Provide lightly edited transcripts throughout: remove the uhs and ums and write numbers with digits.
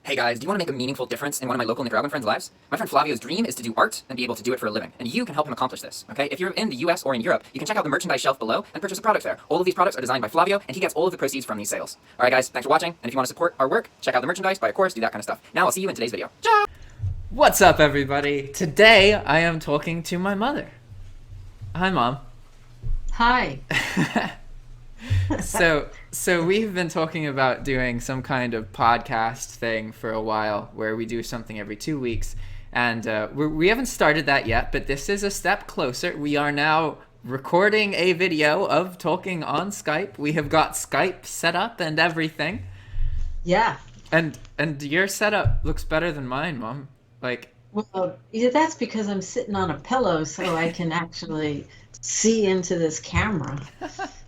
Hey guys, do you want to make a meaningful difference in one of my local Nicaraguan friends' lives? My friend Flavio's dream is to do art and be able to do it for a living, and you can help him accomplish this, okay? If you're in the US or in Europe, you can check out the merchandise shelf below and purchase the products there. All of these products are designed by Flavio, and he gets all of the proceeds from these sales. Alright guys, thanks for watching, and if you want to support our work, check out the merchandise, buy a course, do that kind of stuff. Now I'll see you in today's video. Ciao! What's up, everybody? Today I am talking to my mother. Hi, Mom. Hi. So we've been talking about doing some kind of podcast thing for a while where we do something every 2 weeks, and we haven't started that yet, but this is a step closer. We are now recording a video of talking on Skype. We have got Skype set up and everything. Yeah. And your setup looks better than mine, Mom. Well, yeah, that's because I'm sitting on a pillow so I can actually see into this camera.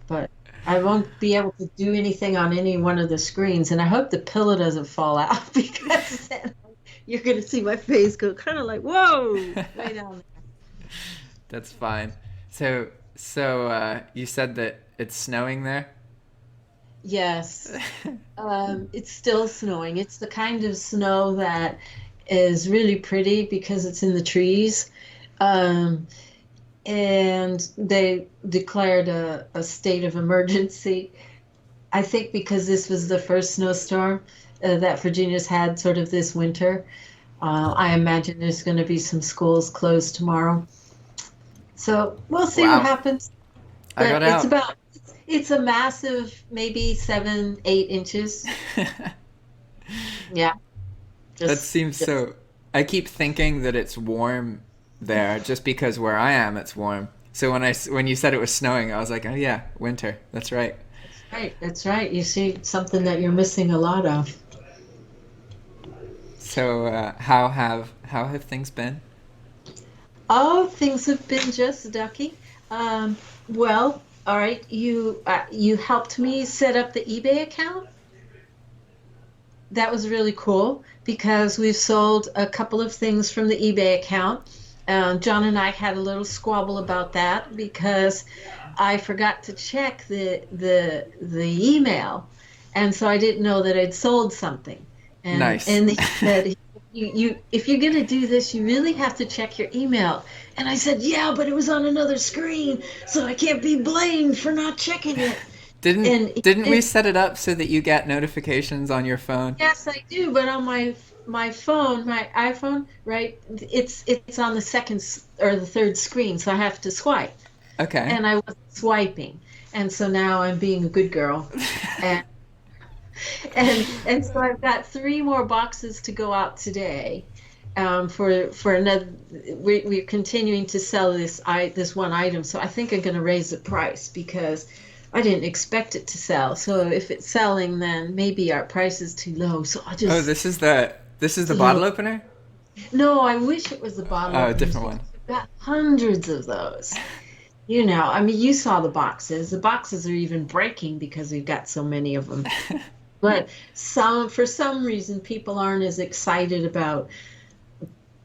But I won't be able to do anything on any one of the screens, and I hope the pillow doesn't fall out because then you're going to see my face go kind of like, whoa, way down there. That's fine. So you said that it's snowing there? Yes. It's still snowing. It's the kind of snow that is really pretty because it's in the trees. And they declared a state of emergency, I think because this was the first snowstorm that Virginia's had sort of this winter. I imagine there's going to be some schools closed tomorrow. So we'll see what happens. I got out. It's a massive, maybe 7-8 inches. Yeah. That seems so... I keep thinking that it's warm there just because where I am it's warm. So when you said it was snowing, I was like, oh yeah, winter. That's right. That's right. You see something that you're missing a lot of. So how have things been? Oh, things have been just ducky. Well, all right. You helped me set up the eBay account. That was really cool because we've sold a couple of things from the eBay account. John and I had a little squabble about that because I forgot to check the email, and so I didn't know that I'd sold something. And, nice. And they said, you if you're going to do this, you really have to check your email. And I said, yeah, but it was on another screen, so I can't be blamed for not checking it. Didn't we set it up so that you get notifications on your phone? Yes, I do, but on my phone, my iPhone, right? It's on the second or the third screen, so I have to swipe. Okay. And I wasn't swiping, and so now I'm being a good girl, and so I've got 3 more boxes to go out today. For another, we're continuing to sell this one item, so I think I'm going to raise the price because I didn't expect it to sell. So if it's selling, then maybe our price is too low. So I'll just. Oh, this is the bottle opener? No, I wish it was the bottle opener. Oh, a different one. We've got hundreds of those. You know, I mean, you saw the boxes. The boxes are even breaking because we've got so many of them. But for some reason, people aren't as excited about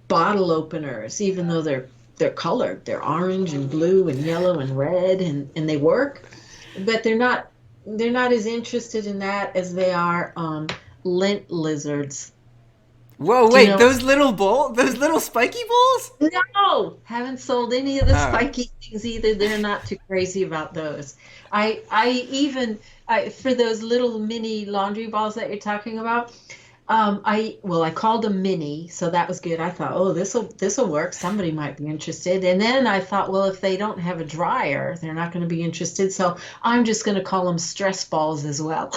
bottle openers, even though they're colored. They're orange and blue and yellow and red, and they work. But they're not as interested in that as they are lint lizards. Whoa, wait, those little spiky balls? No, haven't sold any of the spiky things either. They're not too crazy about those. I even for those little mini laundry balls that you're talking about, I called them mini, so that was good. I thought, oh, this'll work. Somebody might be interested. And then I thought, well, if they don't have a dryer, they're not going to be interested. So I'm just going to call them stress balls as well.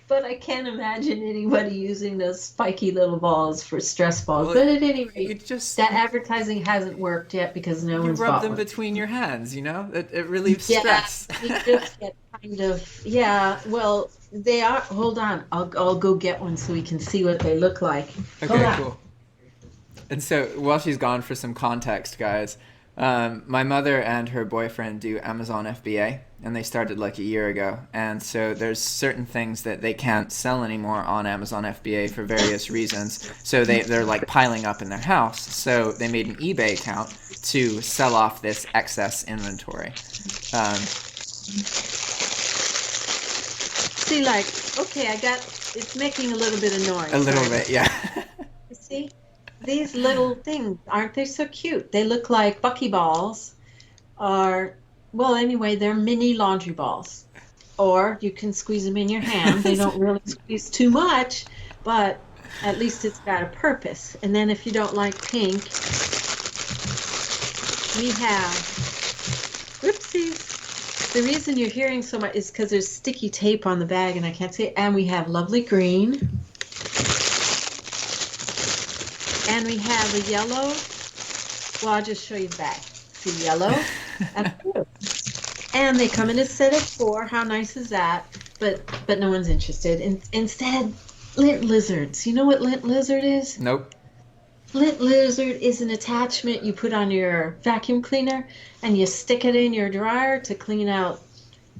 But I can't imagine anybody using those spiky little balls for stress balls. But at any rate, that advertising hasn't worked yet because no one's bought one. You rub them between your hands, you know? It relieves stress. Yeah, you just get kind of, yeah, well, they are, hold on, I'll go get one so we can see what they look like. Okay, cool. And so while she's gone, for some context, guys, my mother and her boyfriend do Amazon FBA, and they started like a year ago. And so there's certain things that they can't sell anymore on Amazon FBA for various reasons. So they're like piling up in their house. So they made an eBay account to sell off this excess inventory. See, like, okay, I got It's making a little bit of noise. A little Sorry. bit, yeah. You see, these little things, aren't they so cute? They look like buckyballs, or, well, anyway, they're mini laundry balls. Or you can squeeze them in your hand. They don't really squeeze too much, but at least it's got a purpose. And then if you don't like pink, we have, whoopsies. The reason you're hearing so much is because there's sticky tape on the bag and I can't see it. And we have lovely green. And we have a yellow. Well, I'll just show you the bag. See, yellow and blue. And they come in a set of 4. How nice is that? But no one's interested. Instead, lint lizards. You know what lint lizard is? Nope. Lint lizard is an attachment you put on your vacuum cleaner and you stick it in your dryer to clean out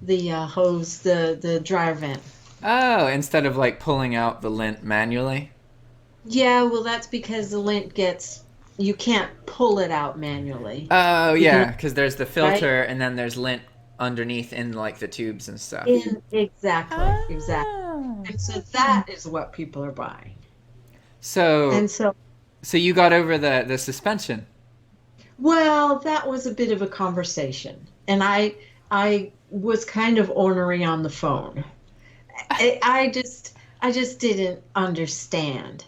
the hose, the dryer vent. Oh, instead of like pulling out the lint manually? Yeah, well, that's because the lint you can't pull it out manually. Oh, yeah, because there's the filter and then there's lint underneath in like the tubes and stuff. Exactly. And so that is what people are buying. So you got over the suspension. Well, that was a bit of a conversation, and I was kind of ornery on the phone. I just didn't understand.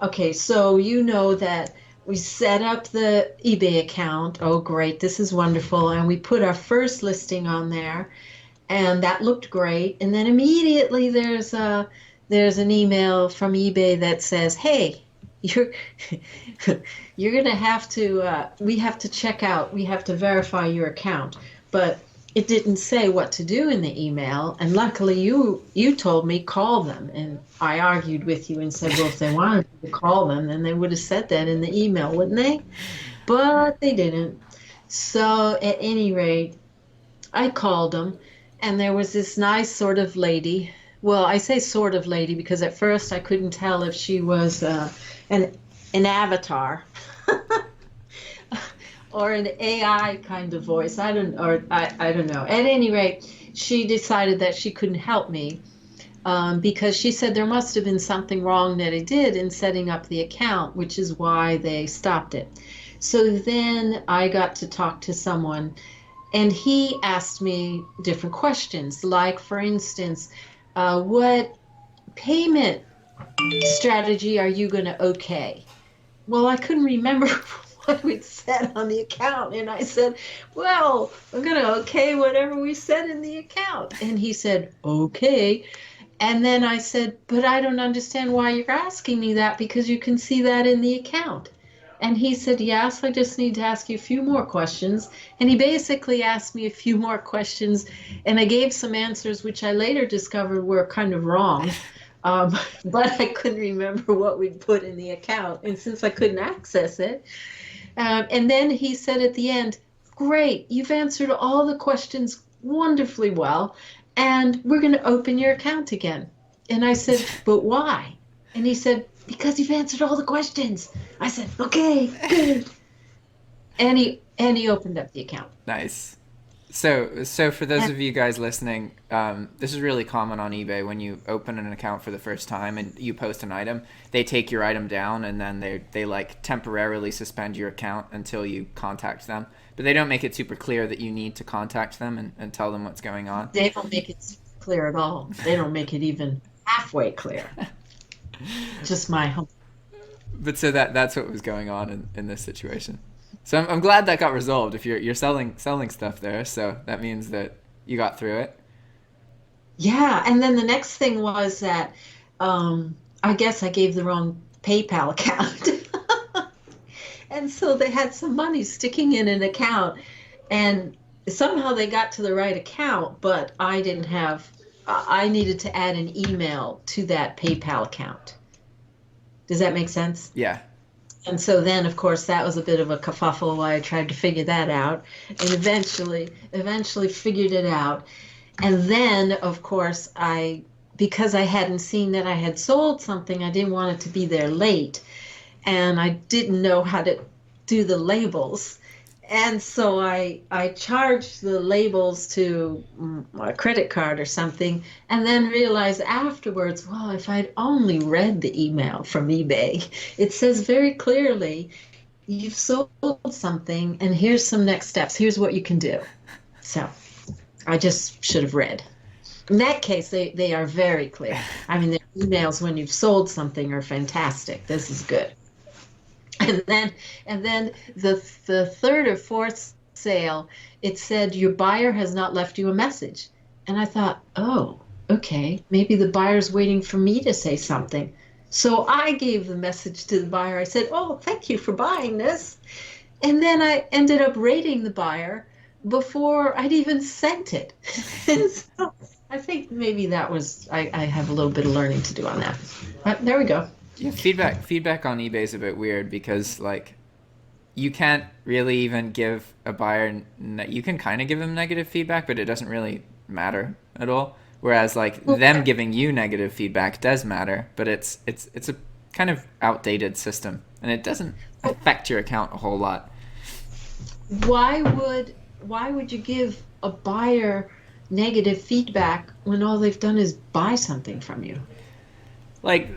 Okay, so you know that we set up the eBay account. Oh, great, this is wonderful. And we put our first listing on there, and that looked great. And then immediately there's an email from eBay that says, hey, you're going to have to, we have to check out, we have to verify your account. But it didn't say what to do in the email. And luckily you told me call them. And I argued with you and said, well, if they wanted to call them, then they would have said that in the email, wouldn't they? But they didn't. So at any rate, I called them, and there was this nice sort of lady. Well, I say sort of lady because at first I couldn't tell if she was an avatar or an AI kind of voice. I don't know. At any rate, she decided that she couldn't help me because she said there must have been something wrong that I did in setting up the account, which is why they stopped it. So then I got to talk to someone, and he asked me different questions, like, for instance, what payment strategy are you going to okay? Well, I couldn't remember what we'd said on the account, and I said, well, I'm going to okay whatever we said in the account. And he said, okay. And then I said, but I don't understand why you're asking me that, because you can see that in the account. And he said, yes, I just need to ask you a few more questions. And he basically asked me a few more questions, and I gave some answers which I later discovered were kind of wrong. But I couldn't remember what we'd put in the account. And since I couldn't access it, and then he said at the end, great, you've answered all the questions wonderfully well, and we're going to open your account again. And I said, but why? And he said, because you've answered all the questions. I said, okay, good. And he opened up the account. Nice. So for those of you guys listening, this is really common on eBay. When you open an account for the first time and you post an item, they take your item down, and then they like temporarily suspend your account until you contact them. But they don't make it super clear that you need to contact them and tell them what's going on. They don't make it clear at all. They don't make it even halfway clear. Just my home. But so that's what was going on in this situation. So I'm glad that got resolved. If you're selling stuff there, so that means that you got through it. Yeah, and then the next thing was that I guess I gave the wrong PayPal account. And so they had some money sticking in an account, and somehow they got to the right account, but I didn't have, I needed to add an email to that PayPal account. Does that make sense? Yeah. And so then, of course, that was a bit of a kerfuffle while I tried to figure that out, and eventually figured it out. And then, of course, because I hadn't seen that I had sold something, I didn't want it to be there late, and I didn't know how to do the labels. And so I charged the labels to a credit card or something, and then realized afterwards, well, if I'd only read the email from eBay, it says very clearly, you've sold something, and here's some next steps. Here's what you can do. So I just should have read. In that case, they are very clear. I mean, the emails when you've sold something are fantastic. This is good. And then the third or fourth sale, it said your buyer has not left you a message. And I thought, oh, okay, maybe the buyer's waiting for me to say something. So I gave the message to the buyer. I said, oh, thank you for buying this. And then I ended up rating the buyer before I'd even sent it. And so I think maybe that was, I have a little bit of learning to do on that. But there we go. Yeah, feedback on eBay is a bit weird because like you can't really even give a buyer, you can kind of give them negative feedback, but it doesn't really matter at all. Whereas like them giving you negative feedback does matter, but it's a kind of outdated system and it doesn't affect your account a whole lot. Why would you give a buyer negative feedback when all they've done is buy something from you? Like,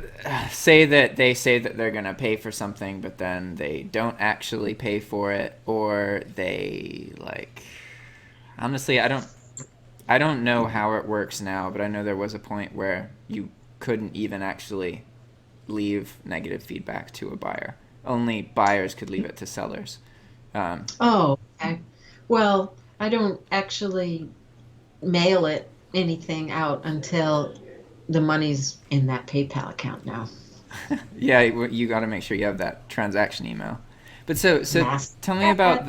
say that they're going to pay for something, but then they don't actually pay for it, or they, like, honestly, I don't know how it works now, but I know there was a point where you couldn't even actually leave negative feedback to a buyer. Only buyers could leave it to sellers. Oh, okay. Well, I don't actually mail anything out until the money's in that PayPal account now. Yeah, you got to make sure you have that transaction email. But so tell me about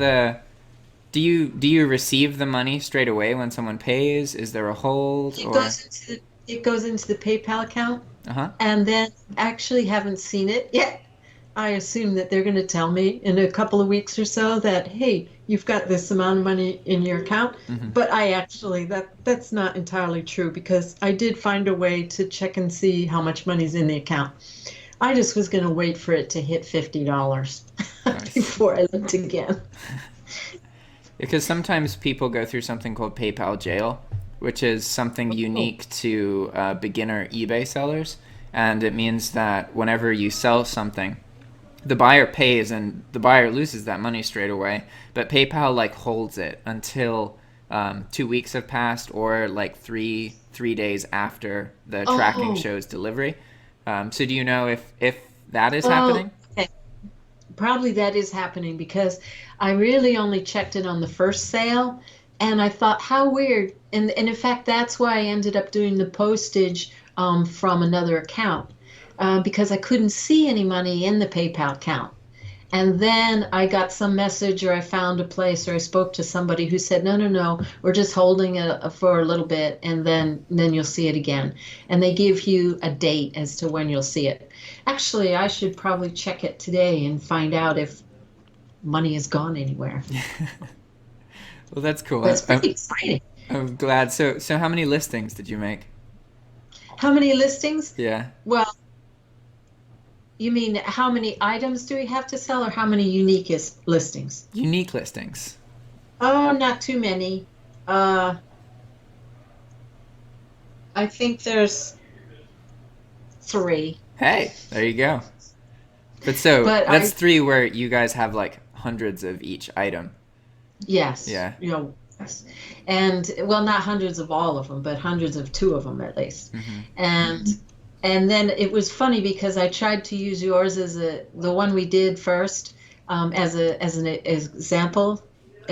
do you receive the money straight away when someone pays? Is there a hold? It goes into the PayPal account. Uh-huh. And then actually haven't seen it yet. I assume that they're going to tell me in a couple of weeks or so that, hey, you've got this amount of money in your account. Mm-hmm. But I actually, that's not entirely true because I did find a way to check and see how much money's in the account. I just was going to wait for it to hit $50 before I looked again. Because sometimes people go through something called PayPal jail, which is something unique to beginner eBay sellers. And it means that whenever you sell something, the buyer pays and the buyer loses that money straight away, but PayPal like holds it until 2 weeks have passed or like three days after the tracking shows delivery. So do you know if that is happening? Okay. Probably that is happening because I really only checked it on the first sale and I thought how weird. And in fact, that's why I ended up doing the postage from another account. Because I couldn't see any money in the PayPal account. And then I got some message or I found a place or I spoke to somebody who said, no, we're just holding it for a little bit and then you'll see it again. And they give you a date as to when you'll see it. Actually, I should probably check it today and find out if money has gone anywhere. Well, that's cool. That's pretty exciting. I'm glad. So how many listings did you make? How many listings? Yeah. Well, you mean how many items do we have to sell or how many unique listings? Unique listings. Oh, not too many. I think there's 3. Hey, there you go. But that's 3 where you guys have like hundreds of each item. Yes. Yeah. Yes. And well, not hundreds of all of them, but hundreds of 2 of them at least. Mm-hmm. And then it was funny because I tried to use yours as the one we did first as an example,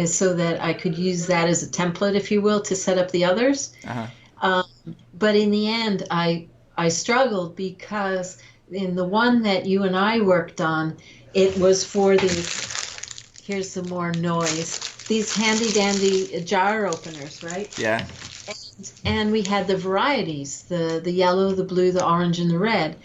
so that I could use that as a template, if you will, to set up the others. Uh-huh. But in the end, I struggled because in the one that you and I worked on, it was for here's some more noise, these handy dandy jar openers, right? Yeah. And we had the varieties, the yellow, the blue, the orange, and the red.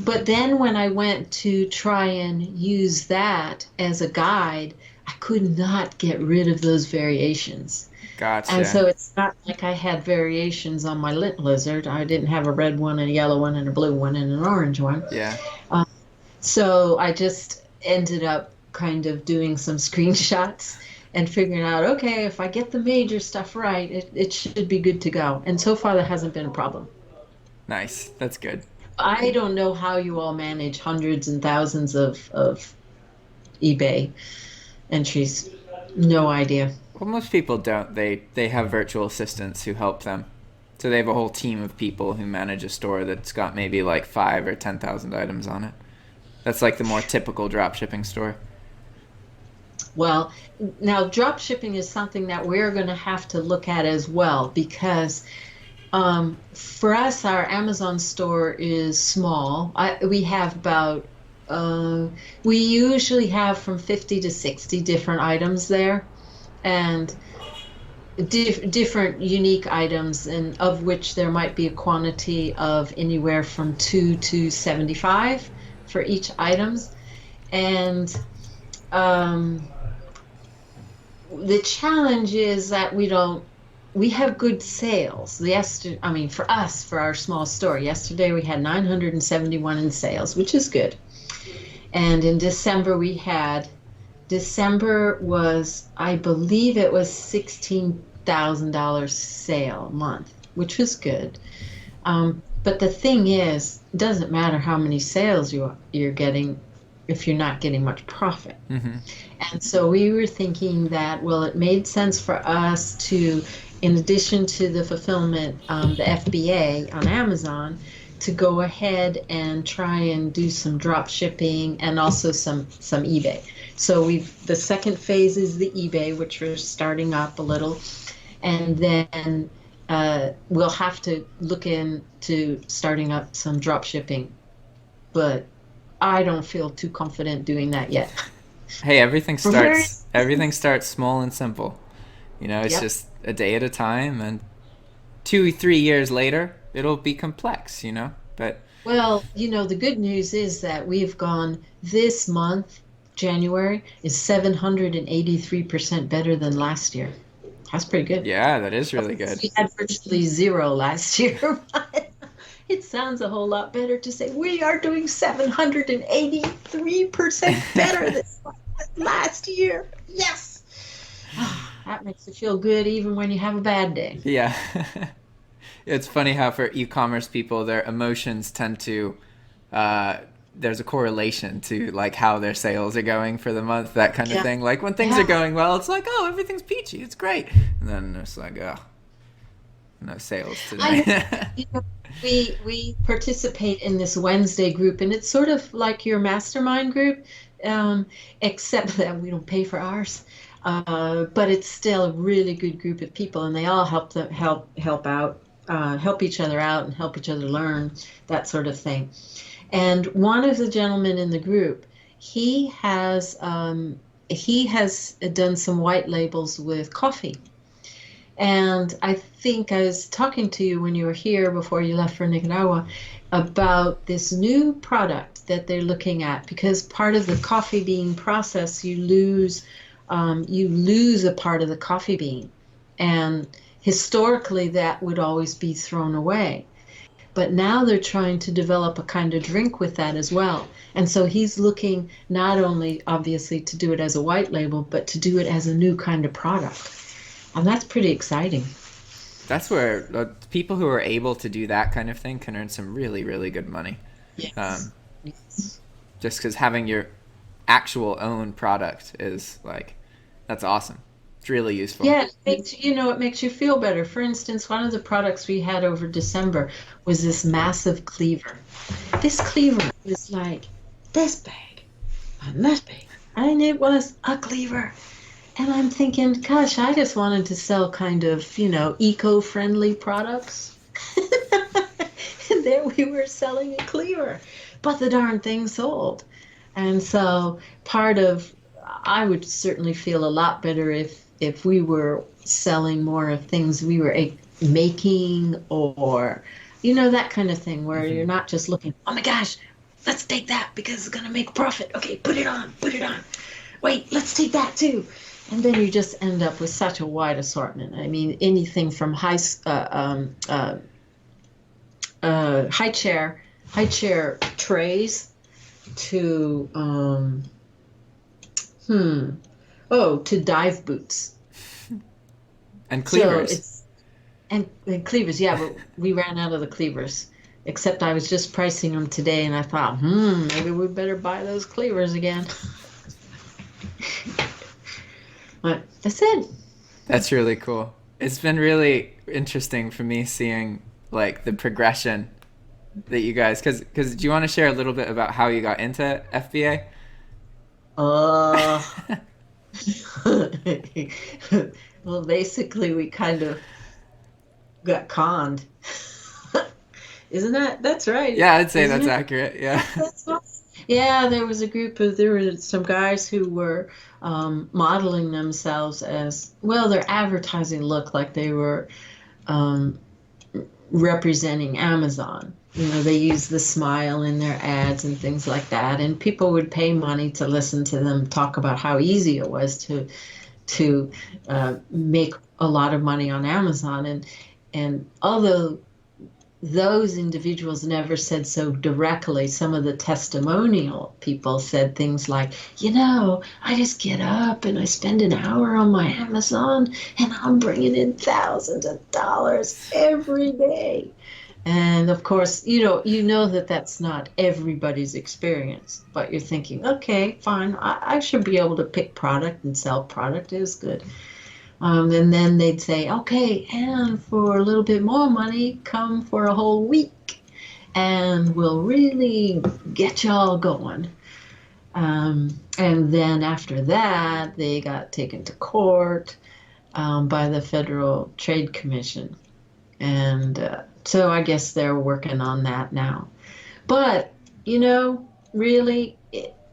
But then when I went to try and use that as a guide, I could not get rid of those variations. Gotcha. And so it's not like I had variations on my lint lizard. I didn't have a red one, and a yellow one, and a blue one, and an orange one. Yeah. So I just ended up kind of doing some screenshots and figuring out, okay, if I get the major stuff right, it should be good to go. And so far, that hasn't been a problem. Nice. That's good. I don't know how you all manage hundreds and thousands of eBay entries. No idea. Well, most people don't. They have virtual assistants who help them. So they have a whole team of people who manage a store that's got maybe like 5 or 10,000 items on it. That's like the more typical drop shipping store. Well, now drop shipping is something that we're going to have to look at as well, because for us, our Amazon store is small. We have about, we usually have from 50 to 60 different items there, and different unique items, and of which there might be a quantity of anywhere from 2 to 75 for each items. And the challenge is that we have good sales. For us, for our small store, yesterday we had 971 in sales, which is good. And in December December was, I believe it was $16,000 sale a month, which was good. But the thing is, it doesn't matter how many sales you're getting if you're not getting much profit. Mm-hmm. And so we were thinking that, well, it made sense for us to, in addition to the fulfillment, the FBA on Amazon, to go ahead and try and do some drop shipping and also some eBay. So the second phase is the eBay, which we're starting up a little, and then we'll have to look into starting up some drop shipping, but I don't feel too confident doing that yet. Hey, everything starts small and simple. It's just a day at a time, and 2-3 years later, it'll be complex, but. Well, the good news is that we've gone this month, January, is 783% better than last year. That's pretty good. Yeah, that is really good. We had virtually zero last year, but it sounds a whole lot better to say we are doing 783% better than last year. Yes! That makes it feel good even when you have a bad day. Yeah. It's funny how for e-commerce people, their emotions tend to, there's a correlation to like how their sales are going for the month, that kind of thing. Like when things are going well, it's like, oh, everything's peachy, it's great. And then it's like, oh, no sales today. We participate in this Wednesday group, and it's sort of like your mastermind group, except that we don't pay for ours. But it's still a really good group of people, and they all help out, help each other out, and help each other learn, that sort of thing. And one of the gentlemen in the group, he has done some white labels with coffee. And I think I was talking to you when you were here before you left for Nicaragua about this new product that they're looking at, because part of the coffee bean process, you lose a part of the coffee bean. And historically, that would always be thrown away. But now they're trying to develop a kind of drink with that as well. And so he's looking not only, obviously, to do it as a white label, but to do it as a new kind of product. And that's pretty exciting. That's where people who are able to do that kind of thing can earn some really, really good money. Yes. Just because having your actual own product is like, that's awesome. It's really useful. Yeah, it makes you feel better. For instance, one of the products we had over December was this massive cleaver. This cleaver is like this big and this big. And it was a cleaver. And I'm thinking, gosh, I just wanted to sell kind of, eco-friendly products. And there we were selling a cleaver. But the darn thing sold. And so I would certainly feel a lot better if we were selling more of things we were making, or, that kind of thing, where you're not just looking, oh my gosh, let's take that because it's going to make a profit. Okay, put it on. Wait, let's take that too. And then you just end up with such a wide assortment. I mean, anything from high chair trays to Oh, to dive boots. And cleavers. So it's and cleavers, yeah, but we ran out of the cleavers. Except I was just pricing them today, and I thought, maybe we better buy those cleavers again. But that's it. That's really cool. It's been really interesting for me seeing like the progression that you guys, because do you want to share a little bit about how you got into FBA? Well, basically, we kind of got conned. Isn't that's right? Yeah, I'd say Isn't that's it? accurate. Yeah. Yeah, there were some guys who were modeling themselves as, well, their advertising looked like they were representing Amazon. They use the smile in their ads and things like that, and people would pay money to listen to them talk about how easy it was to make a lot of money on Amazon. And although those individuals never said so directly, some of the testimonial people said things like, I just get up and I spend an hour on my Amazon and I'm bringing in thousands of dollars every day. And of course, you know that that's not everybody's experience, but you're thinking, okay, fine, I should be able to pick product and sell product. It is good. And then they'd say, okay, and for a little bit more money, come for a whole week, and we'll really get y'all going. And then after that, they got taken to court by the Federal Trade Commission. And so I guess they're working on that now. But, really,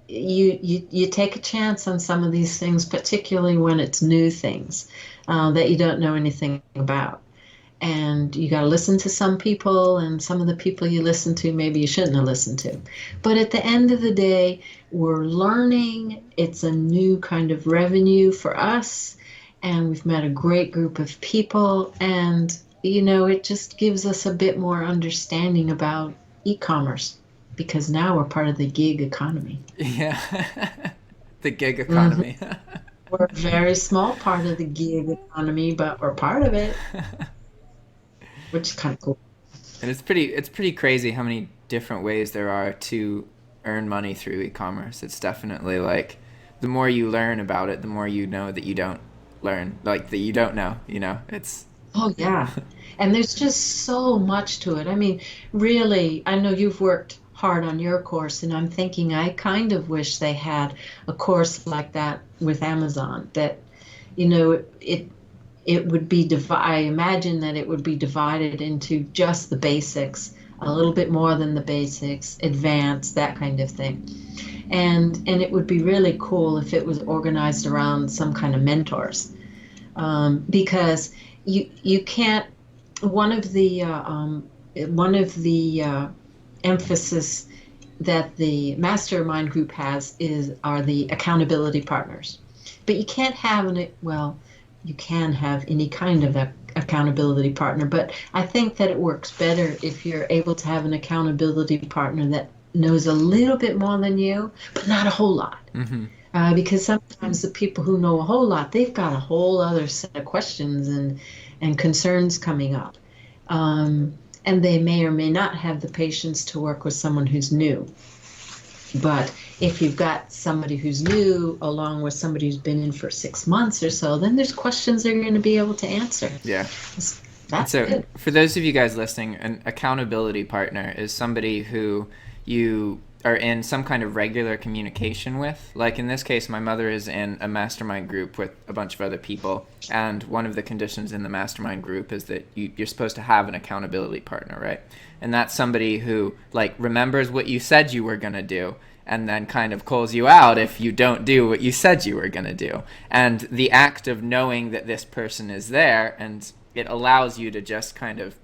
you take a chance on some of these things, particularly when it's new things that you don't know anything about. And you got to listen to some people, and some of the people you listen to, maybe you shouldn't have listened to. But at the end of the day, we're learning. It's a new kind of revenue for us, and we've met a great group of people, and it just gives us a bit more understanding about e-commerce, because now we're part of the gig economy. Yeah, the gig economy. We're a very small part of the gig economy, but we're part of it, which is kind of cool. And it's pretty crazy how many different ways there are to earn money through e-commerce. It's definitely like the more you learn about it, the more you know that you don't learn, like that you don't know. It's. Oh, yeah. And there's just so much to it. I mean, really, I know you've worked hard on your course, and I'm thinking I kind of wish they had a course like that with Amazon, that, it would be I imagine that it would be divided into just the basics, a little bit more than the basics, advanced, that kind of thing. And it would be really cool if it was organized around some kind of mentors, because you can't. One of the emphasis that the mastermind group are the accountability partners, but you can't have you can have any kind of accountability partner, but I think that it works better if you're able to have an accountability partner that knows a little bit more than you, but not a whole lot. Mm-hmm. Because sometimes the people who know a whole lot, they've got a whole other set of questions and concerns coming up. And they may or may not have the patience to work with someone who's new. But if you've got somebody who's new along with somebody who's been in for 6 months or so, then there's questions they're going to be able to answer. Yeah. That's so good. For those of you guys listening, an accountability partner is somebody who you are in some kind of regular communication with. Like in this case, my mother is in a mastermind group with a bunch of other people, and one of the conditions in the mastermind group is that you're supposed to have an accountability partner, right? And that's somebody who like remembers what you said you were going to do and then kind of calls you out if you don't do what you said you were going to do. And the act of knowing that this person is there, and it allows you to just kind of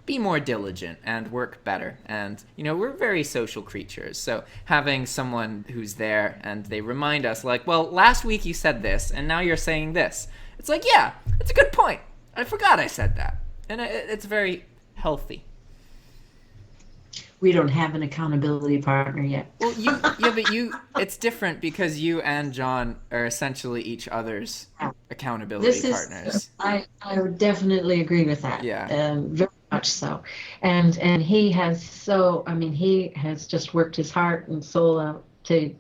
be more diligent and work better. And, we're very social creatures. So having someone who's there and they remind us like, well, last week you said this and now you're saying this. It's like, yeah, that's a good point. I forgot I said that. And it's very healthy. We don't have an accountability partner yet. Well, Well, it's different because you and John are essentially each other's accountability partners. I would definitely agree with that. Yeah. Very much so. And he has he has just worked his heart and soul out to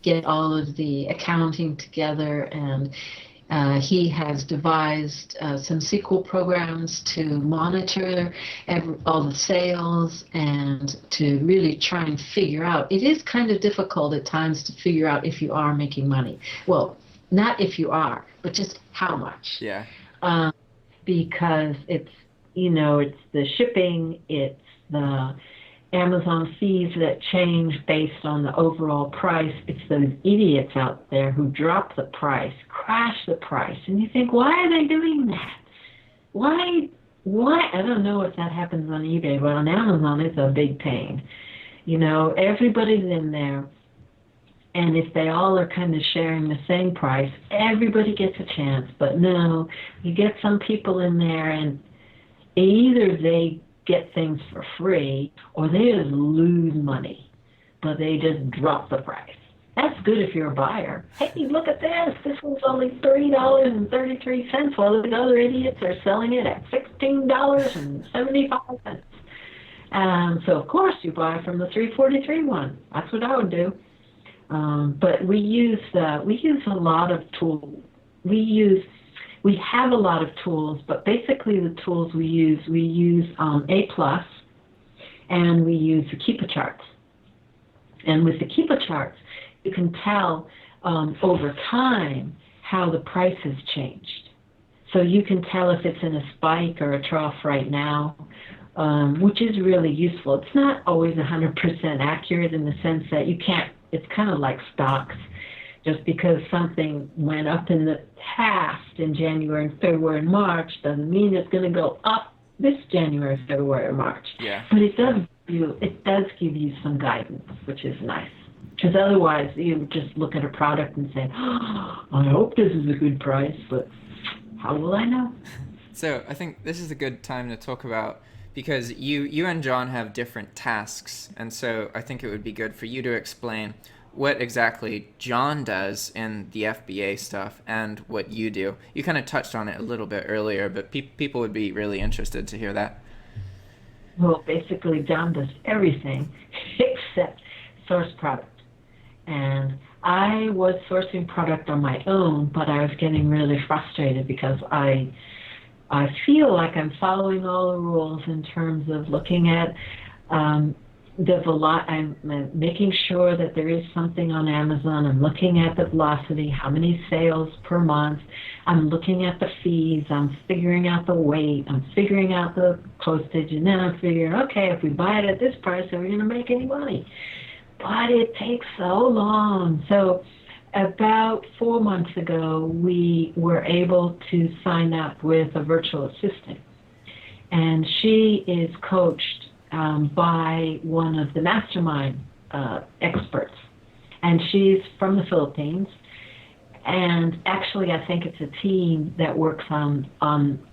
get all of the accounting together, and he has devised some SQL programs to monitor all the sales and to really try and figure out. It is kind of difficult at times to figure out if you are making money. Well, not if you are, but just how much. Yeah. Because it's the shipping, it's the Amazon fees that change based on the overall price. It's those idiots out there who drop the price, crash the price, and you think, why are they doing that? Why? I don't know if that happens on eBay, but on Amazon it's a big pain. Everybody's in there, and if they all are kind of sharing the same price, everybody gets a chance. But no, you get some people in there, and either they get things for free or they just lose money, but they just drop the price. That's good if you're a buyer. Hey, look at this. This one's only $3.33 while the other idiots are selling it at $16.75. So of course you buy from the $3.43 one. That's what I would do. But we use a lot of tools. We have a lot of tools, but basically the tools we use A+, and we use the Keepa charts. And with the Keepa charts, you can tell over time how the price has changed. So you can tell if it's in a spike or a trough right now, which is really useful. It's not always 100% accurate in the sense that it's kind of like stocks. Just because something went up in the past in January and February and March doesn't mean it's going to go up this January, February, or March. Yeah. But it does give you some guidance, which is nice. Because otherwise, you just look at a product and say, oh, I hope this is a good price, but how will I know? So I think this is a good time to talk about, because you and John have different tasks, and so I think it would be good for you to explain what exactly John does in the FBA stuff and what you do. You kind of touched on it a little bit earlier, but people would be really interested to hear that. Well, basically, John does everything except source product. And I was sourcing product on my own, but I was getting really frustrated because I feel like I'm following all the rules in terms of looking at I'm making sure that there is something on Amazon. I'm looking at the velocity, how many sales per month. I'm looking at the fees. I'm figuring out the weight. I'm figuring out the postage. And then I'm figuring, okay, if we buy it at this price, are we going to make any money? But it takes so long. So about 4 months ago, we were able to sign up with a virtual assistant. And she is coached by one of the mastermind experts. And she's from the Philippines. And actually, I think it's a team that works on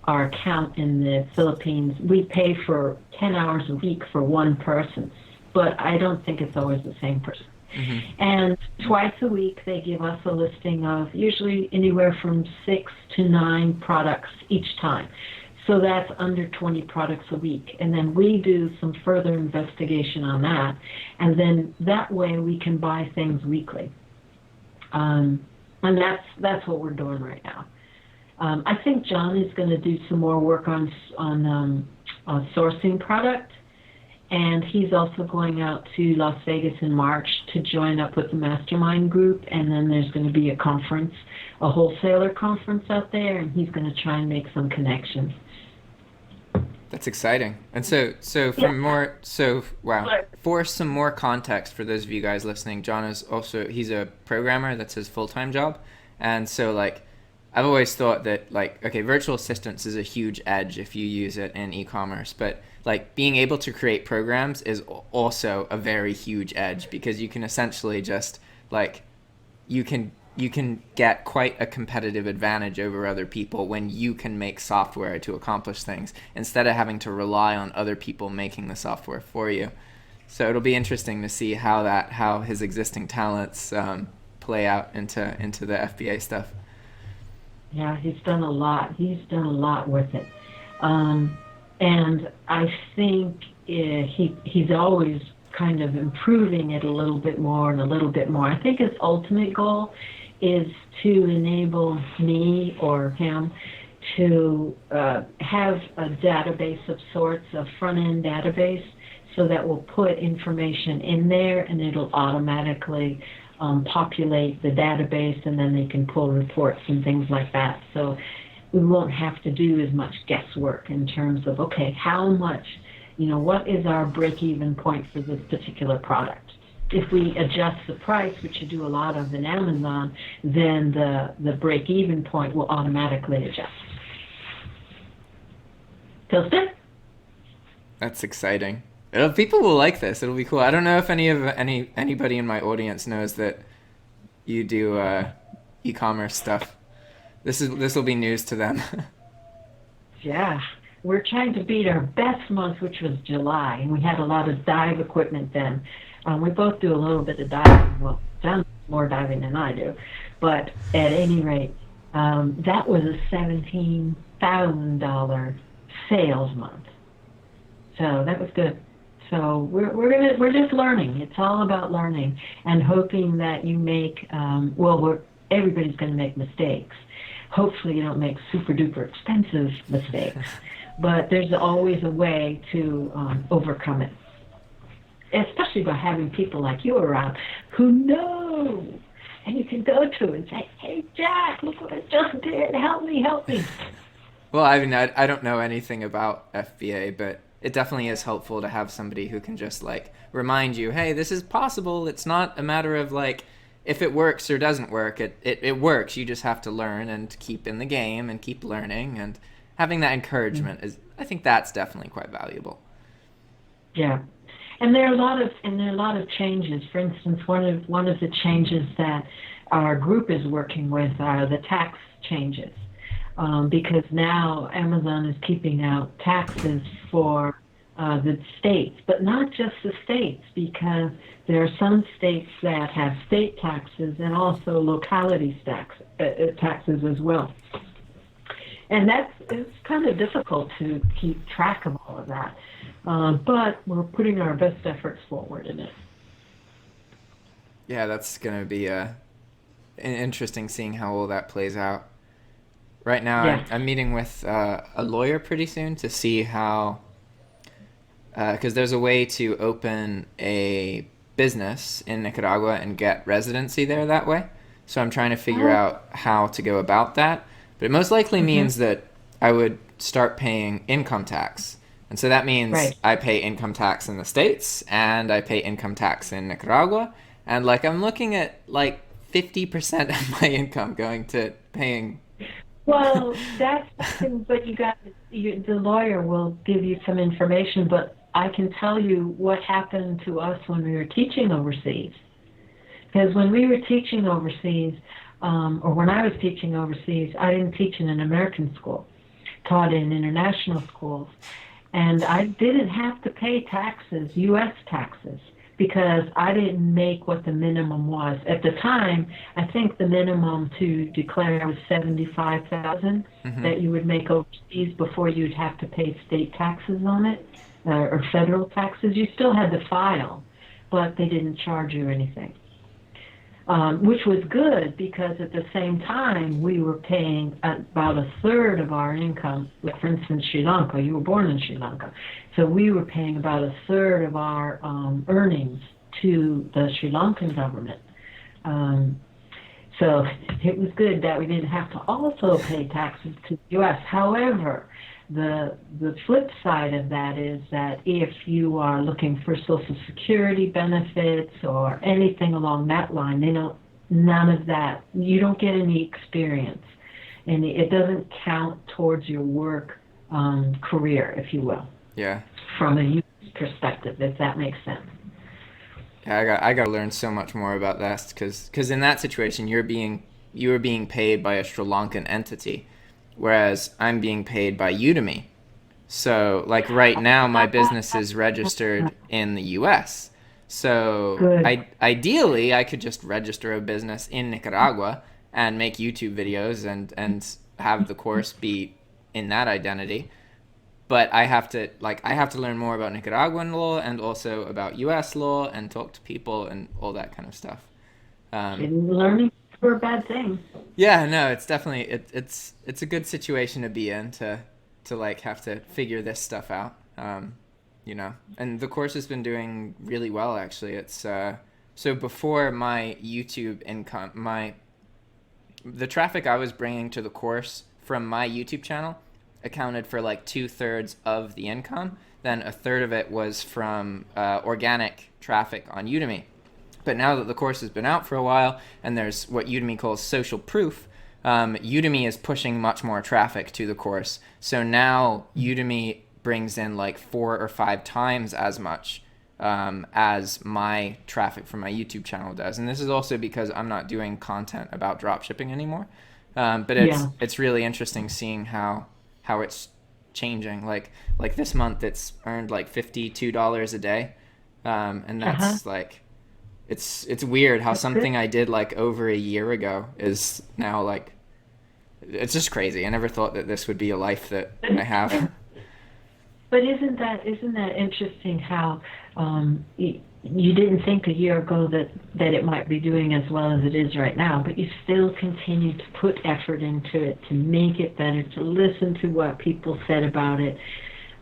our account in the Philippines. We pay for 10 hours a week for one person, but I don't think it's always the same person. Mm-hmm. And twice a week, they give us a listing of usually anywhere from 6 to 9 products each time. So that's under 20 products a week. And then we do some further investigation on that. And then that way we can buy things weekly. And that's what we're doing right now. I think John is going to do some more work on sourcing product. And he's also going out to Las Vegas in March to join up with the mastermind group. And then there's going to be a conference, a wholesaler conference out there. And he's going to try and make some connections. That's exciting. And so for some more context for those of you guys listening, John is also, he's a programmer. That's his full-time job. And so I've always thought that virtual assistants is a huge edge if you use it in e-commerce, but being able to create programs is also a very huge edge, because you can essentially just you can get quite a competitive advantage over other people when you can make software to accomplish things instead of having to rely on other people making the software for you. So it'll be interesting to see how his existing talents play out into the FBA stuff. Yeah, he's done a lot. He's done a lot with it. And I think he's always kind of improving it a little bit more and a little bit more. I think his ultimate goal is to enable me or him to have a database of sorts, a front-end database, so that will put information in there and it'll automatically populate the database, and then they can pull reports and things like that. So we won't have to do as much guesswork in terms of, okay, how much, what is our break-even point for this particular product? If we adjust the price, which you do a lot of in Amazon, then the break-even point will automatically adjust. Feels good? That's exciting. People will like this. It'll be cool. I don't know if anybody in my audience knows that you do e-commerce stuff. This will be news to them. Yeah, we're trying to beat our best month, which was July, and we had a lot of dive equipment then. We both do a little bit of diving. Well, John does more diving than I do, but at any rate, that was a $17,000 sales month. So that was good. So we're just learning. It's all about learning and hoping that you make everybody's going to make mistakes. Hopefully you don't make super duper expensive mistakes, but there's always a way to overcome it. Especially by having people like you around who know, and you can go to and say, "Hey Jack, look what I just did. Help me." Well, I mean, I don't know anything about FBA, but it definitely is helpful to have somebody who can just remind you, hey, this is possible. It's not a matter of if it works or doesn't work. It works. You just have to learn and keep in the game and keep learning, and having that encouragement I think that's definitely quite valuable. Yeah. And there are a lot of changes. For instance, one of the changes that our group is working with are the tax changes. Because now Amazon is keeping out taxes for the states, but not just the states, because there are some states that have state taxes and also locality taxes as well. And it's kind of difficult to keep track of all of that, but we're putting our best efforts forward in it. Yeah, that's going to be interesting seeing how all that plays out. Right now, yeah. I'm meeting with a lawyer pretty soon to see how, because there's a way to open a business in Nicaragua and get residency there that way. So I'm trying to figure out how to go about that. But it most likely means that I would start paying income tax. And so that means I pay income tax in the States and I pay income tax in Nicaragua. And I'm looking at 50% of my income going to paying. Well, that's something, but the lawyer will give you some information, but I can tell you what happened to us when we were teaching overseas. Because when we were teaching overseas, or when I was teaching overseas, I didn't teach in an American school, taught in international schools, and I didn't have to pay taxes, U.S. taxes, because I didn't make what the minimum was. At the time, I think the minimum to declare was $75,000 that you would make overseas before you'd have to pay state taxes on it, or federal taxes. You still had to file, but they didn't charge you anything, which was good because at the same time, we were paying about a third of our income. Like, for instance, Sri Lanka, you were born in Sri Lanka. So we were paying about a third of our earnings to the Sri Lankan government. So it was good that we didn't have to also pay taxes to the U.S. However, the flip side of that is that if you are looking for Social Security benefits or anything along that line, none of that. You don't get any experience, and it doesn't count towards your work career, if you will. Yeah. From a U.S. perspective, if that makes sense. Yeah, I got to learn so much more about that because in that situation you were being paid by a Sri Lankan entity, whereas I'm being paid by Udemy. So like right now, my business is registered in the US. So Good. ideally, I could just register a business in Nicaragua and make YouTube videos and have the course be in that identity. But I have to learn more about Nicaraguan law and also about US law and talk to people and all that kind of stuff. And learning for a bad thing. Yeah, no, it's definitely it's a good situation to be in to like have to figure this stuff out. You know, and the course has been doing really well actually. It's so before my YouTube income, the traffic I was bringing to the course from my YouTube channel accounted for like 2/3 of the income. Then a third of it was from organic traffic on Udemy. But now that the course has been out for a while and there's what Udemy calls social proof, Udemy is pushing much more traffic to the course. So now Udemy brings in like 4 or 5 times as much as my traffic from my YouTube channel does. And this is also because I'm not doing content about dropshipping anymore. But it's really interesting seeing how it's changing. Like this month it's earned like $52 a day. And that's like, it's weird how something I did like over a year ago is now like, it's just crazy. I never thought that this would be a life that I have. But isn't that interesting how you didn't think a year ago that it might be doing as well as it is right now, but you still continue to put effort into it, to make it better, to listen to what people said about it.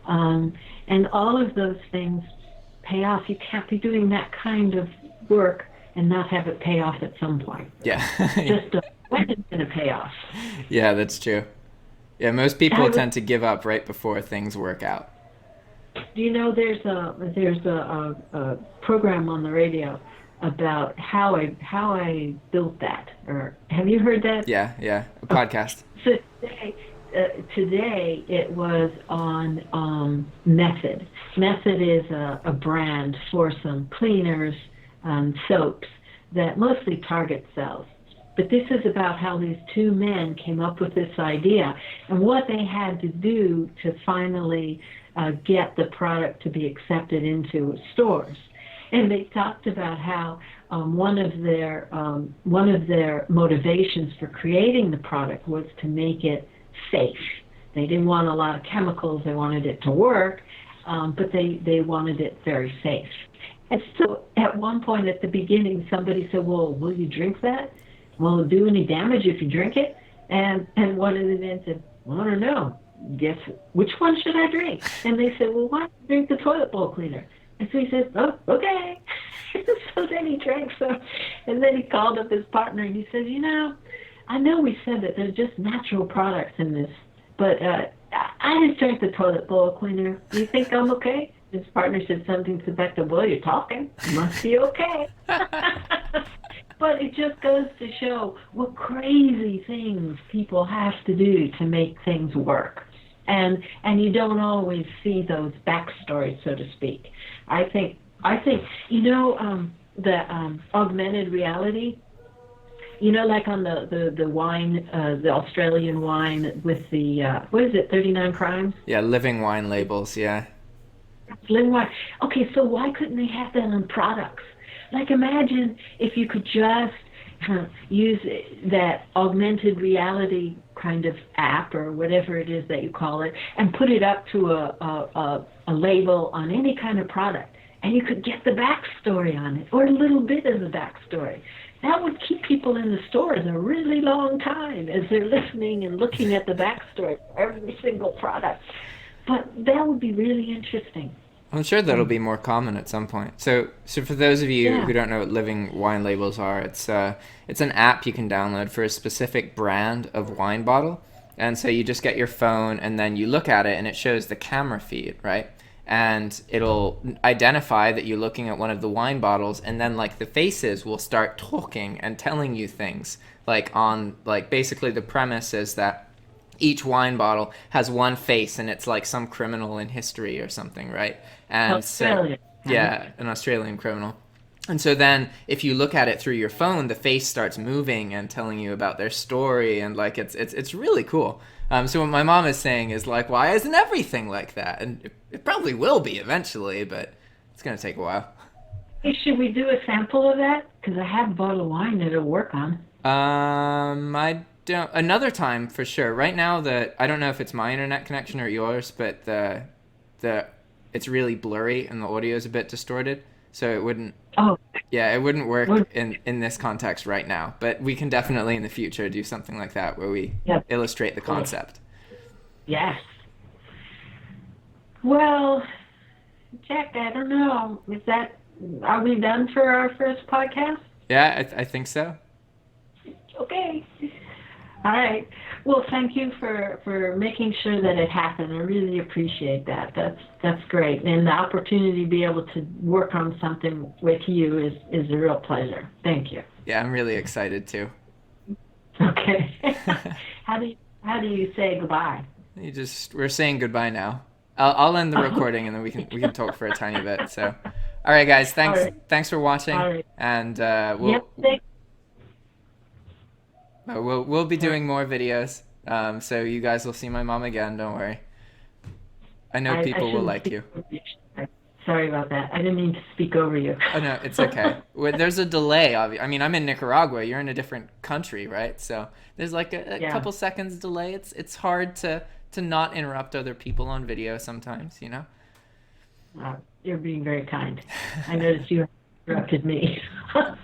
And all of those things pay off. You can't be doing that kind of work and not have it pay off at some point. Yeah. Just when it's going to pay off. Yeah, that's true. Yeah, most people tend to give up right before things work out. Do you know there's a program on the radio about how I built that? Or have you heard that? Yeah, a podcast. So today it was on Method. Method is a brand for some cleaners, soaps that mostly Target sells. But this is about how these 2 men came up with this idea and what they had to do to finally get the product to be accepted into stores. And they talked about how one of their motivations for creating the product was to make it safe. They didn't want a lot of chemicals. They wanted it to work, but they wanted it very safe. And so at one point at the beginning, somebody said, well, will you drink that? Will it do any damage if you drink it? And one of the men said, well, I don't know. Guess which one should I drink? And they said, well, why don't you drink the toilet bowl cleaner? And so he said, oh, okay. So then he drank some. And then he called up his partner and he said, I know we said that there's just natural products in this, but I just drank the toilet bowl cleaner. Do you think I'm okay? His partner said something to back to, well, you're talking. Must be okay. But it just goes to show what crazy things people have to do to make things work. And you don't always see those backstories, so to speak. I think the augmented reality, like on the wine, the Australian wine with the, 39 crimes? Yeah, living wine labels, yeah. Living wine. Okay, so why couldn't they have that on products? Like imagine if you could just use that augmented reality kind of app or whatever it is that you call it and put it up to a label on any kind of product and you could get the backstory on it or a little bit of the backstory. That would keep people in the stores a really long time as they're listening and looking at the backstory for every single product. But that would be really interesting. I'm sure that'll be more common at some point. So for those of you who don't know what living wine labels are, it's an app you can download for a specific brand of wine bottle. And so you just get your phone and then you look at it and it shows the camera feed, right? And it'll identify that you're looking at one of the wine bottles and then like the faces will start talking and telling you things basically the premise is that each wine bottle has one face and it's like some criminal in history or something, right? And Australian. So, yeah, an Australian criminal. And so then if you look at it through your phone, the face starts moving and telling you about their story and like it's really cool. So what my mom is saying is like, why isn't everything like that? And it probably will be eventually, but it's going to take a while. Hey, should we do a sample of that? Because I have a bottle of wine that'll work on. I don't. Another time for sure. Right now, I don't know if it's my internet connection or yours, but it's really blurry and the audio is a bit distorted, so it wouldn't. Oh. Yeah, it wouldn't work in this context right now. But we can definitely in the future do something like that where we illustrate the concept. Yes. Well, Jack, I don't know. Are we done for our first podcast? Yeah, I think so. Okay. All right. Well, thank you for making sure that it happened. I really appreciate that. That's great. And the opportunity to be able to work on something with you is a real pleasure. Thank you. Yeah, I'm really excited too. Okay. How do you say goodbye? We're saying goodbye now. I'll end the recording and then we can talk for a tiny bit. So, all right, guys. Thanks for watching. All right. And we'll be doing more videos. So you guys will see my mom again. Don't worry. I know people will like you. Sorry about that. I didn't mean to speak over you. Oh no, it's okay. There's a delay. I mean, I'm in Nicaragua. You're in a different country, right? So there's like a couple seconds delay. It's hard to not interrupt other people on video sometimes, you know? You're being very kind. I noticed you interrupted me. All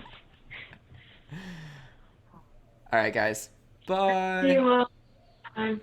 right, guys. Bye. See you all. Bye.